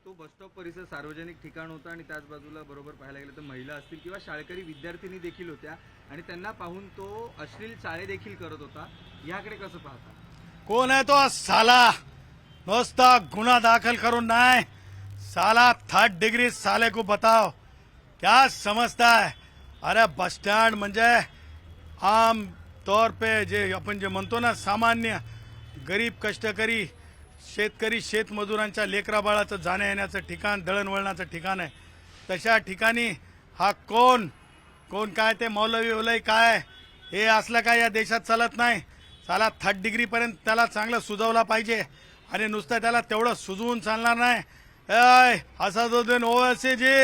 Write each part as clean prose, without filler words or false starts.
तो bus stop परिसर सार्वजनिक ठिकाण होता आणि त्याच बाजूला बरोबर पाहायला गेलं तर महिला असतील किंवा शाळकरी विद्यार्थिनी देखील होत्या आणि त्यांना पाहून तो अश्लील चाळे देखील करत होता. याकडे कसं पाहता? कौन है तो साला? नुसता गुना दाखल करून नाही, साला 3rd डिग्री साले को बताओ क्या समझता है. अरे बस स्टँड म्हणजे आम तौर पे जे आपण जे म्हणतो ना, सामान्य गरीब कष्टकरी शेतकरी शेतमजुरांच्या लेकरा बाळाचं जाण्या येण्याचं ठिकाण, दळणवळणाचं ठिकाण आहे. तशा ठिकाणी हा कोण काय ते मौलवी काय हे असलं काय या देशात चालत नाही. साला 3rd डिग्री पर्यंत त्याला चांगलं सुजवला पाहिजे आणि नुसतं त्याला तेवढं सुजवून चालणार नाही. असदुद्दीन ओवैसी जी,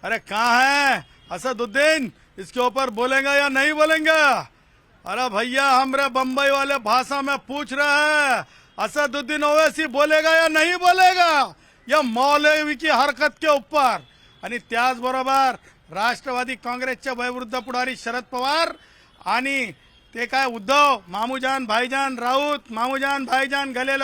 अरे कहाँ है असदुद्दीन? इसके ऊपर बोलेंगे या नहीं बोलेंगे? अरे भैया हमरे बम्बई वाले भाषा में पूछ रहे हैं, असदुद्दीन ओवैसी बोलेगा या नहीं बोलेगा या मौलवी की हरकत के ऊपर. आणि त्याचबरोबर राष्ट्रवादी काँग्रेसचे वयोवृद्ध पुढारी शरद पवार आणि ते काय उद्धव मामूजान भाईजान राऊत, मामूजान भाईजान गले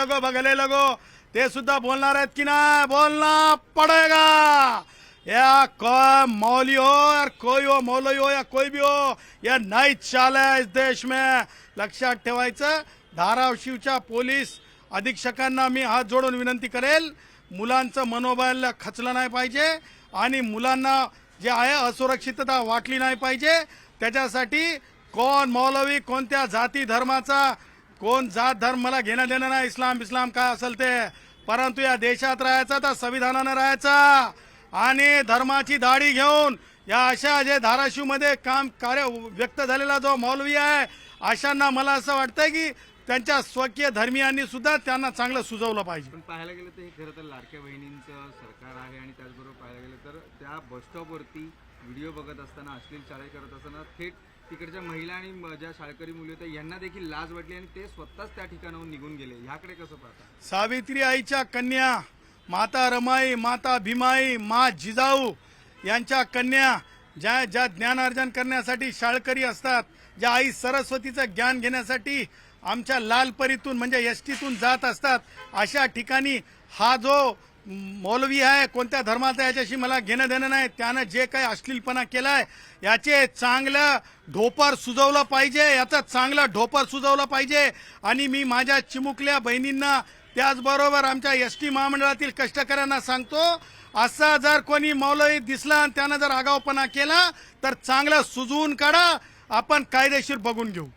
लगो ते सुद्धा बोलणार आहेत की नाही? बोलना पडेगा. या कोई मौली हो या कोई हो, मौलवी हो या कोई भी हो, या नाही चाले इस देश में. लक्षात ठेवायचं. धाराशिवच्या पोलीस अधीक्षकांना मी हात जोडून विनंती करेल, मुलांचं मनोबल खचलं नाही पाहिजे आणि मुलांना जे आहे असुरक्षितता वाटली नाही पाहिजे. त्याच्यासाठी कोण मौलवी कोणत्या जाती धर्माचा, कोण जात धर्म मला घेणं देणं नाही, इस्लाम काय असेल ते, परंतु या देशात राहायचं तर संविधानानं राहायचं आणि धर्माची दाढी घेऊन या अशा जे धाराशिवमध्ये कार्य व्यक्त झालेला जो मौलवी आहे, अशांना मला असं वाटतंय की त्यांच्या स्वकीय धर्मियांनी सुद्धा त्यांना चांगलं सुजवलं पाहिजे. पण पाहायला गेलं तर हे खरं तर लाडक्या बहिणींचं सरकार आहे आणि त्याचबरोबर पाहायला गेलं तर त्या बस स्टॉपवरती व्हिडिओ बघत असताना, अश्लील चाळे करत असताना थेट तिकडच्या महिला आणि ज्या शाळकरी मुली होत्या यांना देखील लाज वाटली आणि ते स्वतःच त्या ठिकाणाहून निघून गेले. ह्याकडे कसं पाहता? सावित्री आईच्या कन्या, माता रमाई, माता भीमाई, मा जिजाऊ यांच्या कन्या ज्या ज्ञानार्जन करण्यासाठी शाळकरी असतात, ज्या आई सरस्वतीचं ज्ञान घेण्यासाठी आमच्या लालपरीतून म्हणजे एसटीतून जात असतात, अशा ठिकाणी हा जो मौलवी आहे कोणत्या धर्माचा याच्याशी मला घेणं देणं नाही, त्यानं जे काही अश्लीलपणा केलाय याचे चांगलं ढोपर सुजवलं पाहिजे, याचं चांगलं ढोपर सुजवलं पाहिजे. आणि मी माझ्या चिमुकल्या बहिणींना त्याचबरोबर आमच्या एसटी महामंडळातील कष्टकऱ्यांना सांगतो, असा जर कोणी मौलवी दिसला आणि त्यानं जर आगाऊपणा केला तर चांगलं सुजवून काढा, आपण कायदेशीर बघून घेऊ.